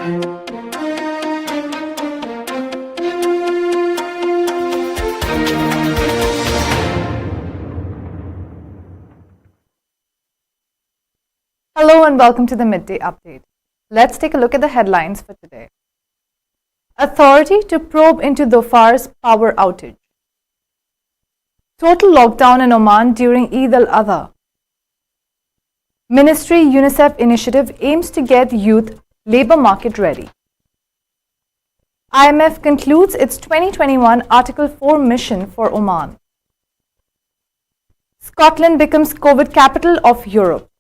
Hello and welcome to the Midday Update. Let's take a look at the headlines for today. Authority to probe into Dhofar's power outage. Total lockdown in Oman during Eid al-Adha. Ministry UNICEF initiative aims to get youth labour market ready. IMF concludes its 2021 Article 4 mission for Oman. Scotland becomes COVID capital of Europe.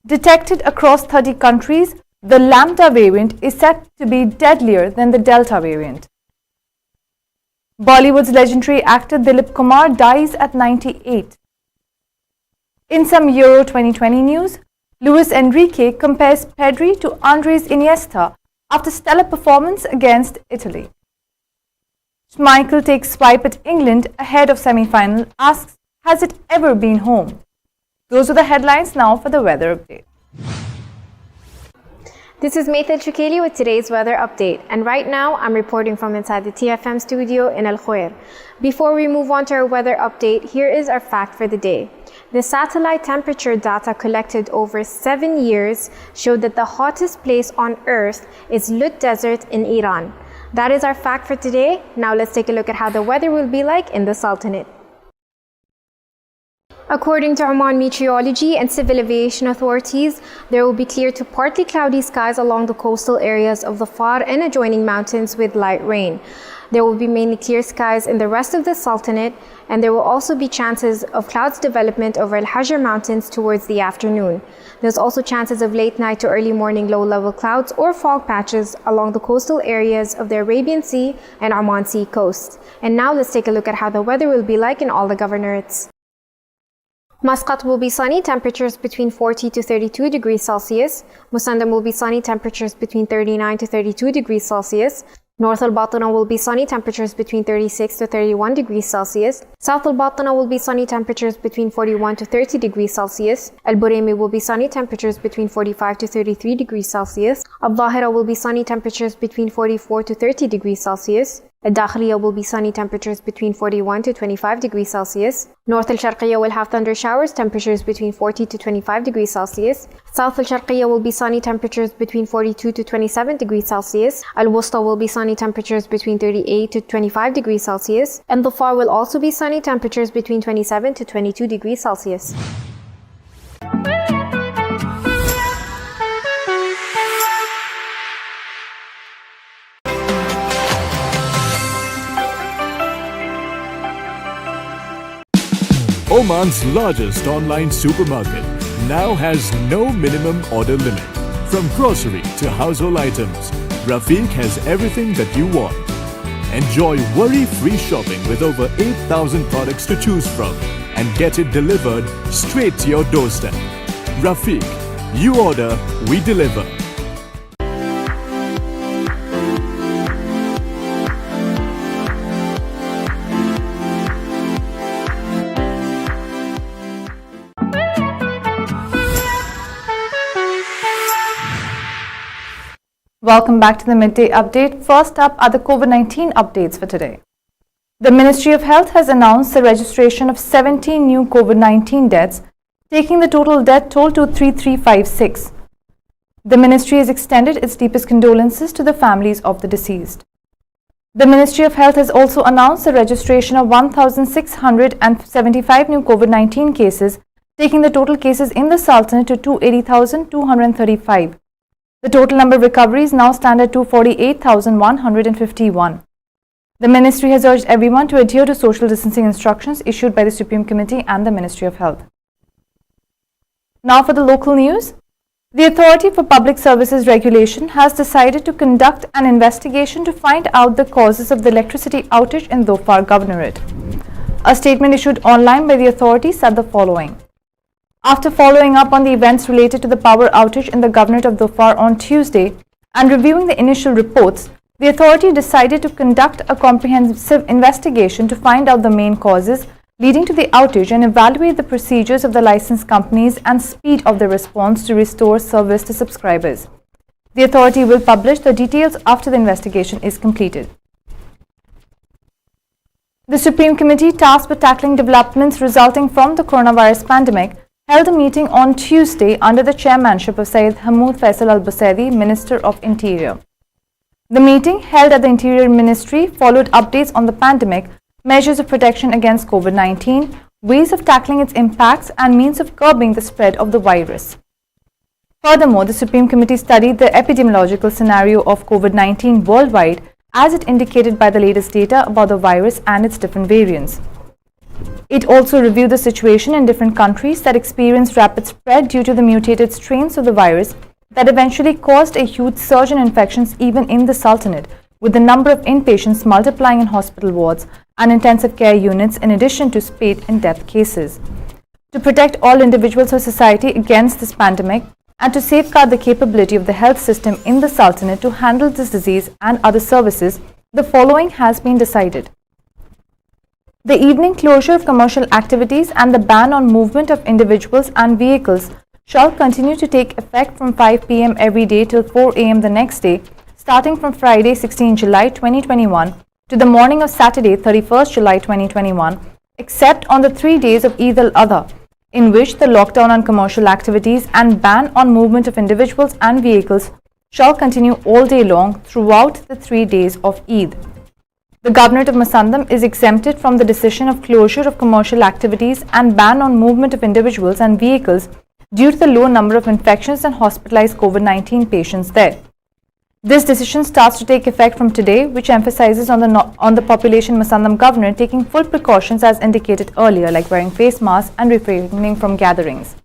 Detected across 30 countries, the Lambda variant is said to be deadlier than the Delta variant. Bollywood's legendary actor Dilip Kumar dies at 98. In some Euro 2020 news, Luis Enrique compares Pedri to Andres Iniesta after stellar performance against Italy. Schmeichel takes swipe at England ahead of semi-final, asks, has it ever been home? Those are the headlines. Now for the weather update. This is Maithil Chukeli with today's weather update, and right now I'm reporting from inside the TFM studio in Al Khuair. Before we move on to our weather update, here is our fact for the day. The satellite temperature data collected over 7 years showed that the hottest place on Earth is Lut Desert in Iran. That is our fact for today. Now let's take a look at how the weather will be like in the Sultanate. According to Oman Meteorology and Civil Aviation Authorities, there will be clear to partly cloudy skies along the coastal areas of the Far and adjoining mountains with light rain. There will be mainly clear skies in the rest of the Sultanate, and there will also be chances of clouds development over Al-Hajar Mountains towards the afternoon. There's also chances of late night to early morning low-level clouds or fog patches along the coastal areas of the Arabian Sea and Oman Sea coast. And now let's take a look at how the weather will be like in all the governorates. Muscat will be sunny, temperatures between 40 to 32 degrees Celsius. Musandam will be sunny, temperatures between 39 to 32 degrees Celsius. North Al-Batana will be sunny, temperatures between 36 to 31 degrees Celsius. South Al-Batana will be sunny, temperatures between 41 to 30 degrees Celsius. Al-Buraymi will be sunny, temperatures between 45 to 33 degrees Celsius. Al-Dhahira will be sunny, temperatures between 44 to 30 degrees Celsius. Al-Dakhliya will be sunny, temperatures between 41 to 25 degrees Celsius. North Al-Sharqiyya will have thunder showers, temperatures between 40 to 25 degrees Celsius. South Al-Sharqiyya will be sunny, temperatures between 42 to 27 degrees Celsius. Al-Wusta will be sunny, temperatures between 38 to 25 degrees Celsius. And the Far will also be sunny, temperatures between 27 to 22 degrees Celsius. Oman's largest online supermarket now has no minimum order limit. From grocery to household items, Rafiq has everything that you want. Enjoy worry-free shopping with over 8,000 products to choose from and get it delivered straight to your doorstep. Rafiq, you order, we deliver. Welcome back to the Midday Update. First up are the COVID-19 updates for today. The Ministry of Health has announced the registration of 17 new COVID-19 deaths, taking the total death toll to 3,356. The Ministry has extended its deepest condolences to the families of the deceased. The Ministry of Health has also announced the registration of 1,675 new COVID-19 cases, taking the total cases in the Sultanate to 280,235. The total number of recoveries now stand at 248,151. The Ministry has urged everyone to adhere to social distancing instructions issued by the Supreme Committee and the Ministry of Health. Now for the local news. The Authority for Public Services Regulation has decided to conduct an investigation to find out the causes of the electricity outage in Dhofar Governorate. A statement issued online by the authority said the following. After following up on the events related to the power outage in the Governorate of Dhofar on Tuesday and reviewing the initial reports, the authority decided to conduct a comprehensive investigation to find out the main causes leading to the outage and evaluate the procedures of the licensed companies and speed of the response to restore service to subscribers. The authority will publish the details after the investigation is completed. The Supreme Committee tasked with tackling developments resulting from the coronavirus pandemic held a meeting on Tuesday under the chairmanship of Syed Hamood Faisal Al-Busaidi, Minister of Interior. The meeting, held at the Interior Ministry, followed updates on the pandemic, measures of protection against COVID-19, ways of tackling its impacts, and means of curbing the spread of the virus. Furthermore, the Supreme Committee studied the epidemiological scenario of COVID-19 worldwide as it indicated by the latest data about the virus and its different variants. It also reviewed the situation in different countries that experienced rapid spread due to the mutated strains of the virus that eventually caused a huge surge in infections even in the Sultanate, with the number of inpatients multiplying in hospital wards and intensive care units in addition to spate in death cases. To protect all individuals or society against this pandemic, and to safeguard the capability of the health system in the Sultanate to handle this disease and other services, the following has been decided. The evening closure of commercial activities and the ban on movement of individuals and vehicles shall continue to take effect from 5 p.m. every day till 4 a.m. the next day, starting from Friday 16 July 2021 to the morning of Saturday 31st July 2021, except on the 3 days of Eid al-Adha, in which the lockdown on commercial activities and ban on movement of individuals and vehicles shall continue all day long throughout the 3 days of Eid. The Governorate of Masandam is exempted from the decision of closure of commercial activities and ban on movement of individuals and vehicles due to the low number of infections and hospitalized COVID-19 patients there. This decision starts to take effect from today, which emphasizes on the population Masandam governor taking full precautions as indicated earlier, like wearing face masks and refraining from gatherings.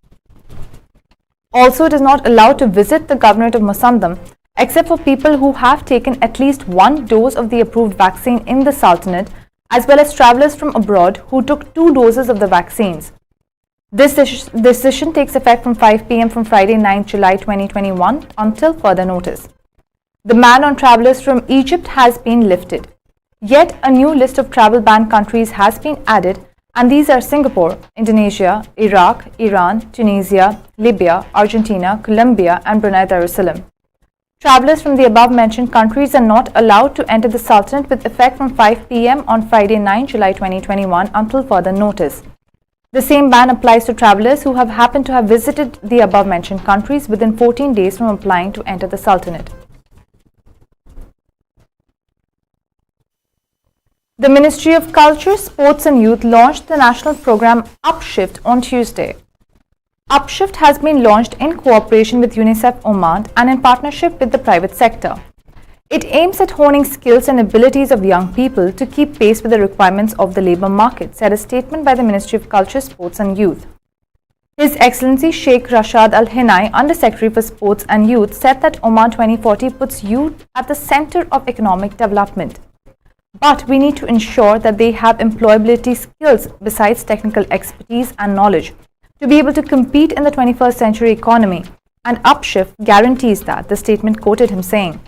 Also, it is not allowed to visit the Governorate of Masandam except for people who have taken at least one dose of the approved vaccine in the Sultanate, as well as travelers from abroad who took 2 doses of the vaccines. This decision takes effect from 5 p.m. from Friday 9 July 2021 until further notice. The ban on travelers from Egypt has been lifted. Yet a new list of travel banned countries has been added, and these are Singapore, Indonesia, Iraq, Iran, Tunisia, Libya, Argentina, Colombia, and Brunei Darussalam. Travelers from the above-mentioned countries are not allowed to enter the Sultanate with effect from 5 p.m. on Friday 9 July 2021 until further notice. The same ban applies to travelers who have happened to have visited the above-mentioned countries within 14 days from applying to enter the Sultanate. The Ministry of Culture, Sports and Youth launched the national program Upshift on Tuesday. Upshift has been launched in cooperation with UNICEF Oman and in partnership with the private sector. It aims at honing skills and abilities of young people to keep pace with the requirements of the labour market, said a statement by the Ministry of Culture, Sports and Youth. His Excellency Sheikh Rashad Al Hinai, Under-Secretary for Sports and Youth, said that Oman 2040 puts youth at the centre of economic development. But we need to ensure that they have employability skills besides technical expertise and knowledge to be able to compete in the 21st century economy, and Upshift guarantees that, the statement quoted him saying.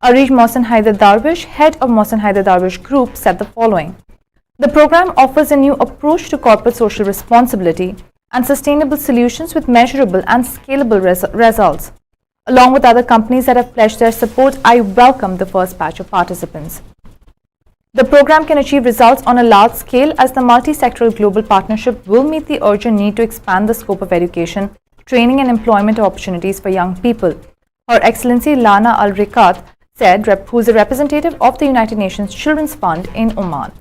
Arij Mohsen Haider Darwish, head of Mohsen Haider Darwish Group, said the following. The program offers a new approach to corporate social responsibility and sustainable solutions with measurable and scalable results. Along with other companies that have pledged their support, I welcome the first batch of participants. The program can achieve results on a large scale as the multi-sectoral global partnership will meet the urgent need to expand the scope of education, training and employment opportunities for young people. Her Excellency Lana Al-Rikat said, who is a representative of the United Nations Children's Fund in Oman.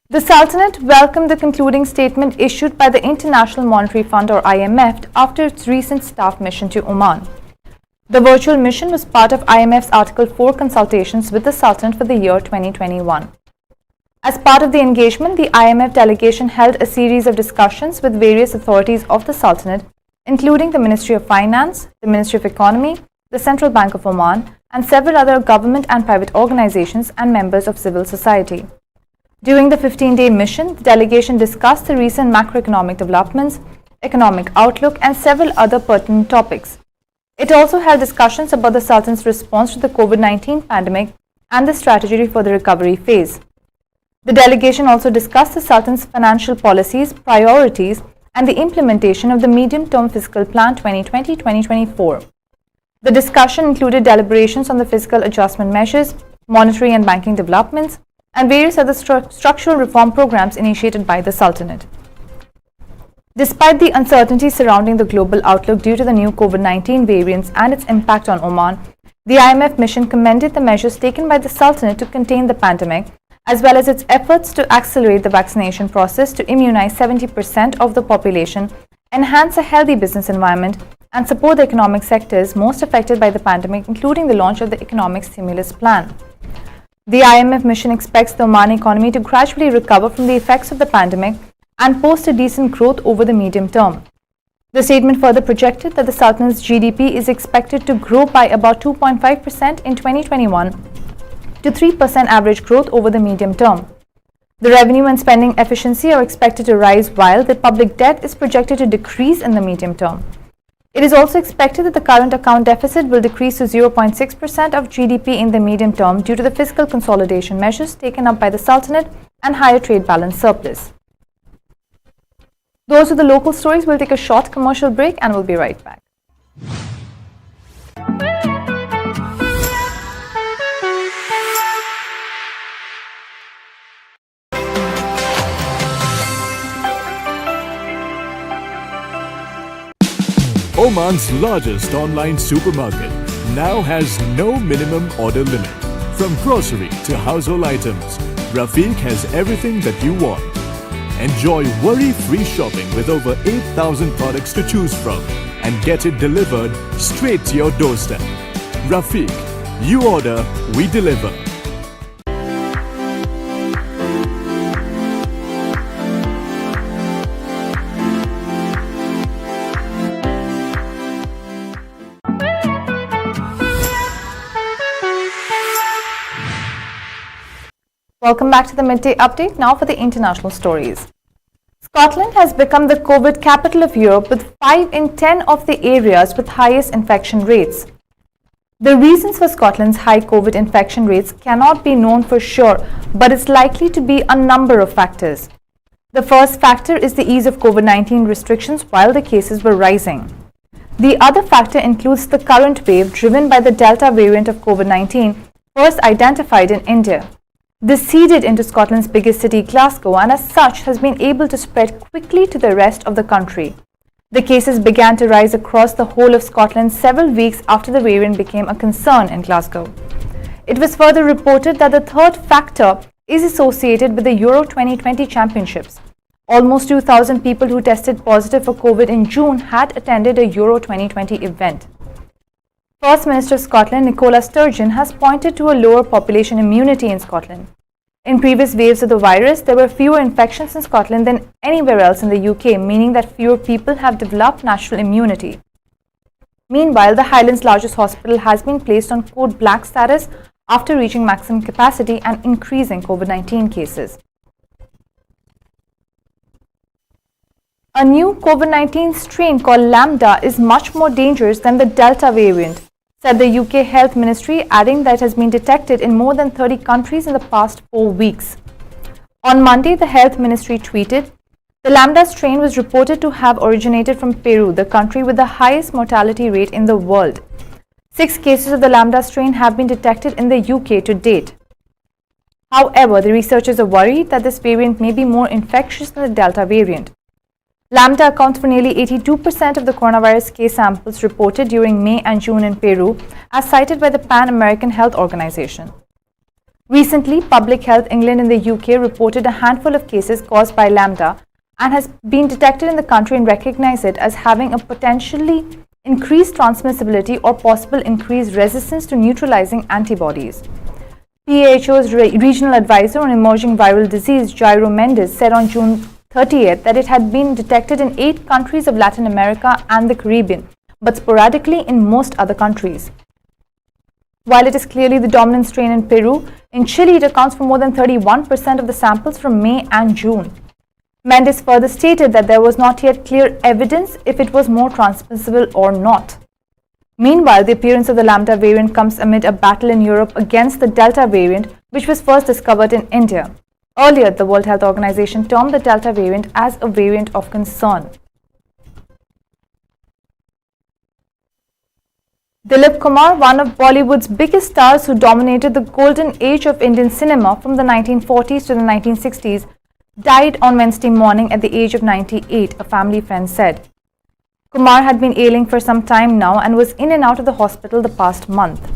The Sultanate welcomed the concluding statement issued by the International Monetary Fund or IMF after its recent staff mission to Oman. The virtual mission was part of IMF's Article 4 consultations with the Sultanate for the year 2021. As part of the engagement, the IMF delegation held a series of discussions with various authorities of the Sultanate, including the Ministry of Finance, the Ministry of Economy, the Central Bank of Oman, and several other government and private organizations and members of civil society. During the 15-day mission, the delegation discussed the recent macroeconomic developments, economic outlook, and several other pertinent topics. It also held discussions about the Sultan's response to the COVID-19 pandemic and the strategy for the recovery phase. The delegation also discussed the Sultan's financial policies, priorities, and the implementation of the Medium-Term Fiscal Plan 2020-2024. The discussion included deliberations on the fiscal adjustment measures, monetary and banking developments, and various other structural reform programs initiated by the Sultanate. Despite the uncertainty surrounding the global outlook due to the new COVID-19 variants and its impact on Oman, the IMF mission commended the measures taken by the Sultanate to contain the pandemic, as well as its efforts to accelerate the vaccination process to immunize 70% of the population, enhance a healthy business environment, and support the economic sectors most affected by the pandemic, including the launch of the economic stimulus plan. The IMF mission expects the Omani economy to gradually recover from the effects of the pandemic and post a decent growth over the medium term. The statement further projected that the Sultanate's GDP is expected to grow by about 2.5% in 2021 to 3% average growth over the medium term. The revenue and spending efficiency are expected to rise while the public debt is projected to decrease in the medium term. It is also expected that the current account deficit will decrease to 0.6% of GDP in the medium term due to the fiscal consolidation measures taken up by the Sultanate and higher trade balance surplus. Those are the local stories. We'll take a short commercial break and we'll be right back. Oman's largest online supermarket now has no minimum order limit. From grocery to household items, Rafiq has everything that you want. Enjoy worry-free shopping with over 8,000 products to choose from and get it delivered straight to your doorstep. Rafiq, you order, we deliver. Welcome back to the Midday Update. Now for the international stories. Scotland has become the COVID capital of Europe with 5 in 10 of the areas with highest infection rates. The reasons for Scotland's high COVID infection rates cannot be known for sure, but it's likely to be a number of factors. The first factor is the ease of COVID-19 restrictions while the cases were rising. The other factor includes the current wave driven by the Delta variant of COVID-19, first identified in India. This seeded into Scotland's biggest city, Glasgow, and as such has been able to spread quickly to the rest of the country. The cases began to rise across the whole of Scotland several weeks after the variant became a concern in Glasgow. It was further reported that the third factor is associated with the Euro 2020 Championships. Almost 2,000 people who tested positive for COVID in June had attended a Euro 2020 event. First Minister of Scotland, Nicola Sturgeon, has pointed to a lower population immunity in Scotland. In previous waves of the virus, there were fewer infections in Scotland than anywhere else in the UK, meaning that fewer people have developed natural immunity. Meanwhile, the Highlands' largest hospital has been placed on code black status after reaching maximum capacity and increasing COVID-19 cases. A new COVID-19 strain called Lambda is much more dangerous than the Delta variant, said the UK Health Ministry, adding that it has been detected in more than 30 countries in the past 4 weeks. On Monday, the Health Ministry tweeted, "The Lambda strain was reported to have originated from Peru, the country with the highest mortality rate in the world. 6 cases of the Lambda strain have been detected in the UK to date." However, the researchers are worried that this variant may be more infectious than the Delta variant. Lambda accounts for nearly 82% of the coronavirus case samples reported during May and June in Peru, as cited by the Pan American Health Organization. Recently, Public Health England in the UK reported a handful of cases caused by Lambda and has been detected in the country and recognized it as having a potentially increased transmissibility or possible increased resistance to neutralizing antibodies. PHO's regional advisor on emerging viral disease, Jairo Mendes, said on June 30th that it had been detected in 8 countries of Latin America and the Caribbean, but sporadically in most other countries. While it is clearly the dominant strain in Peru, in Chile it accounts for more than 31% of the samples from May and June. Mendes further stated that there was not yet clear evidence if it was more transmissible or not. Meanwhile, the appearance of the Lambda variant comes amid a battle in Europe against the Delta variant, which was first discovered in India. Earlier, the World Health Organization termed the Delta variant as a variant of concern. Dilip Kumar, one of Bollywood's biggest stars who dominated the golden age of Indian cinema from the 1940s to the 1960s, died on Wednesday morning at the age of 98, a family friend said. Kumar had been ailing for some time now and was in and out of the hospital the past month.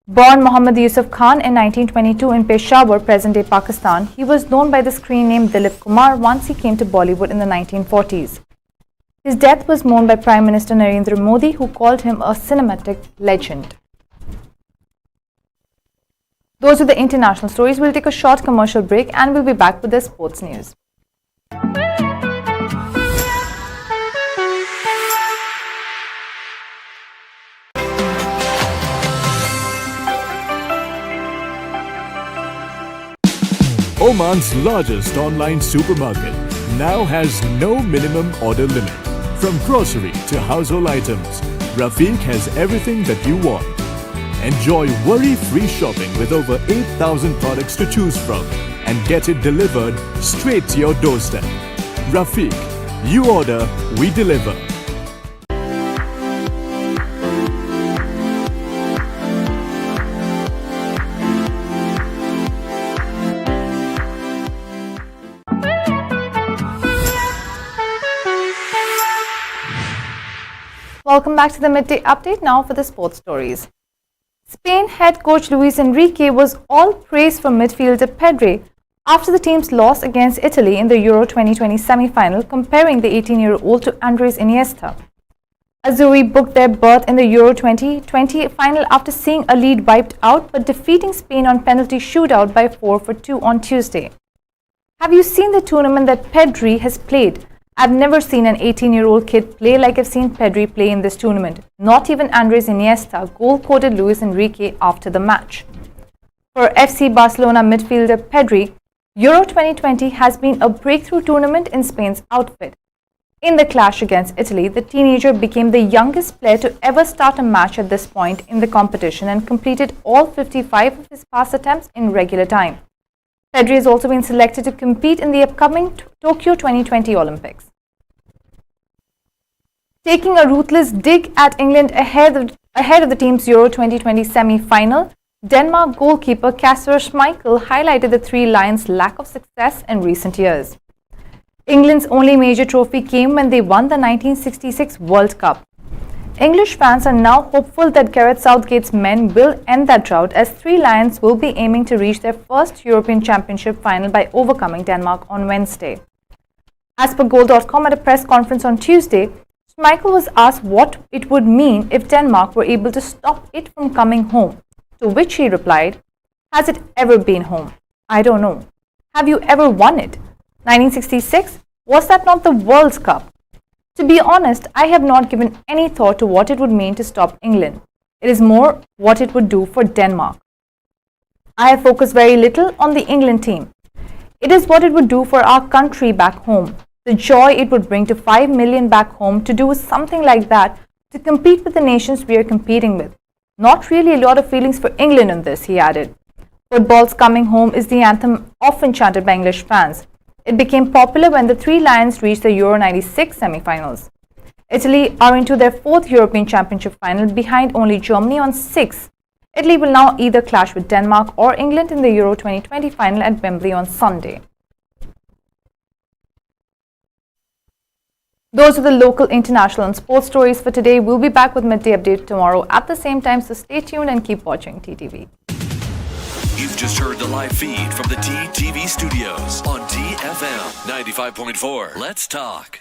Born Muhammad Yusuf Khan in 1922 in Peshawar, present-day Pakistan, he was known by the screen name Dilip Kumar once he came to Bollywood in the 1940s. His death was mourned by Prime Minister Narendra Modi, who called him a cinematic legend. Those are the international stories. We'll take a short commercial break and we'll be back with the sports news. Oman's largest online supermarket now has no minimum order limit. From grocery to household items, Rafiq has everything that you want. Enjoy worry-free shopping with over 8,000 products to choose from and get it delivered straight to your doorstep. Rafiq, you order, we deliver. Welcome back to the Midday Update. Now for the sports stories. Spain head coach Luis Enrique was all praise for midfielder Pedri after the team's loss against Italy in the Euro 2020 semi-final, comparing the 18-year-old to Andres Iniesta. Azzurri booked their berth in the Euro 2020 final after seeing a lead wiped out but defeating Spain on penalty shootout by 4-2 on Tuesday. Have you seen the tournament that Pedri has played? I've never seen an 18-year-old kid play like I've seen Pedri play in this tournament. Not even Andres Iniesta, goal-quoted Luis Enrique after the match. For FC Barcelona midfielder Pedri, Euro 2020 has been a breakthrough tournament in Spain's outfit. In the clash against Italy, the teenager became the youngest player to ever start a match at this point in the competition and completed all 55 of his pass attempts in regular time. Pedri has also been selected to compete in the upcoming Tokyo 2020 Olympics. Taking a ruthless dig at England ahead of the team's Euro 2020 semi-final, Denmark goalkeeper Kasper Schmeichel highlighted the Three Lions' lack of success in recent years. England's only major trophy came when they won the 1966 World Cup. English fans are now hopeful that Gareth Southgate's men will end that drought, as Three Lions will be aiming to reach their first European Championship final by overcoming Denmark on Wednesday. As per Goal.com, at a press conference on Tuesday, Schmeichel was asked what it would mean if Denmark were able to stop it from coming home, to which he replied, "Has it ever been home? I don't know. Have you ever won it? 1966? Was that not the World Cup? To be honest, I have not given any thought to what it would mean to stop England. It is more what it would do for Denmark. I have focused very little on the England team. It is what it would do for our country back home. The joy it would bring to 5 million back home to do something like that, to compete with the nations we are competing with. Not really a lot of feelings for England on this," he added. Football's Coming Home is the anthem often chanted by English fans. It became popular when the Three Lions reached the Euro 96 semi-finals. Italy are into their fourth European Championship final, behind only Germany on 6. Italy will now either clash with Denmark or England in the Euro 2020 final at Wembley on Sunday. Those are the local, international and sports stories for today. We'll be back with Midday Update tomorrow at the same time, so stay tuned and keep watching TTV. You've just heard the live feed from the TTV studios on TFM 95.4. Let's talk.